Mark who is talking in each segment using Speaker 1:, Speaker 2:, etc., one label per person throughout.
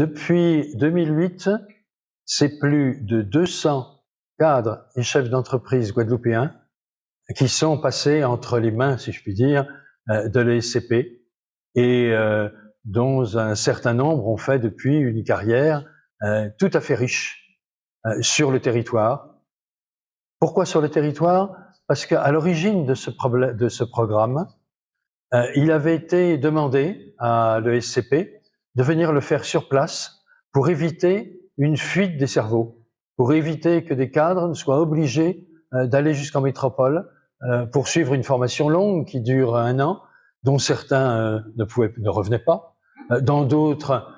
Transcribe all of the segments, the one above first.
Speaker 1: Depuis 2008, c'est plus de 200 cadres et chefs d'entreprise guadeloupéens qui sont passés entre les mains, si je puis dire, de l'ESCP et dont un certain nombre ont fait depuis une carrière tout à fait riche sur le territoire. Pourquoi sur le territoire? Parce qu'à l'origine de ce programme, il avait été demandé à l'ESCP de venir le faire sur place pour éviter une fuite des cerveaux, pour éviter que des cadres ne soient obligés d'aller jusqu'en métropole pour suivre une formation longue qui dure 1 an, dont certains ne revenaient pas. Dans d'autres,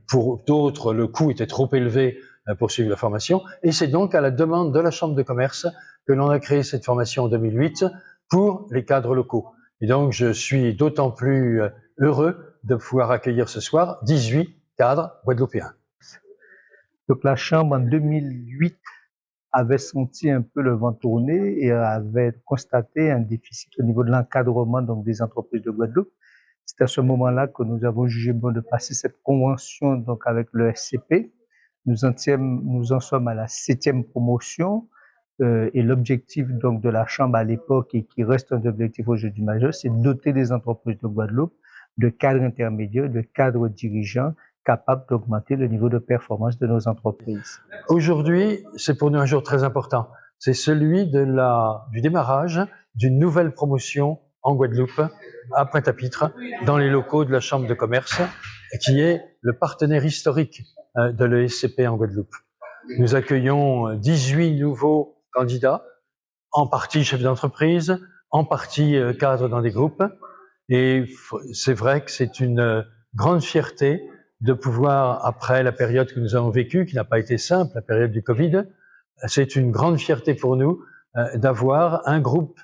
Speaker 1: pour d'autres, le coût était trop élevé pour suivre la formation. Et c'est donc à la demande de la Chambre de commerce que l'on a créé cette formation en 2008 pour les cadres locaux. Et donc, je suis d'autant plus heureux de pouvoir accueillir ce soir 18 cadres guadeloupéens.
Speaker 2: Donc, la Chambre, en 2008, avait senti un peu le vent tourner et avait constaté un déficit au niveau de l'encadrement donc des entreprises de Guadeloupe. C'est à ce moment-là que nous avons jugé bon de passer cette convention donc avec le SCP. Nous en sommes à la 7e promotion et l'objectif donc de la Chambre à l'époque et qui reste un objectif aujourd'hui majeur, c'est de doter les entreprises de Guadeloupe de cadres intermédiaires, de cadres dirigeants capables d'augmenter le niveau de performance de nos entreprises.
Speaker 1: Aujourd'hui, c'est pour nous un jour très important. C'est celui du démarrage d'une nouvelle promotion en Guadeloupe, à Pointe-à-Pitre, dans les locaux de la Chambre de commerce, qui est le partenaire historique de l'ESCP en Guadeloupe. Nous accueillons 18 nouveaux candidats, en partie chefs d'entreprise, en partie cadres dans des groupes. Et c'est vrai que c'est une grande fierté de pouvoir, après la période que nous avons vécue, qui n'a pas été simple, la période du Covid, c'est une grande fierté pour nous d'avoir un groupe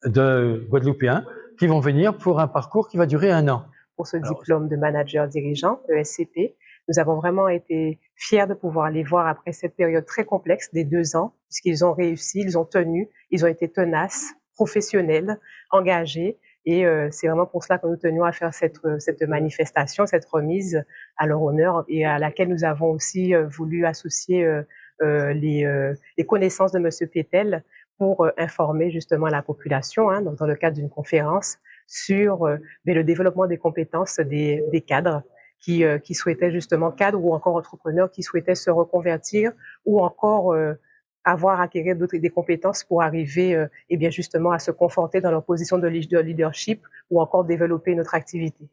Speaker 1: de Guadeloupéens qui vont venir pour un parcours qui va durer 1 an.
Speaker 3: Pour ce diplôme de manager dirigeant, ESCP, nous avons vraiment été fiers de pouvoir les voir après cette période très complexe des 2 ans, puisqu'ils ont réussi, ils ont tenu, ils ont été tenaces, professionnels, engagés. Et c'est vraiment pour cela que nous tenions à faire cette manifestation, cette remise à leur honneur et à laquelle nous avons aussi voulu associer les connaissances de Monsieur Pétel pour informer justement la population, hein, dans le cadre d'une conférence sur le développement des compétences des cadres qui souhaitaient justement, cadres ou encore entrepreneurs qui souhaitaient se reconvertir ou encore acquérir des compétences pour arriver justement à se conforter dans leur position de leadership ou encore développer notre activité.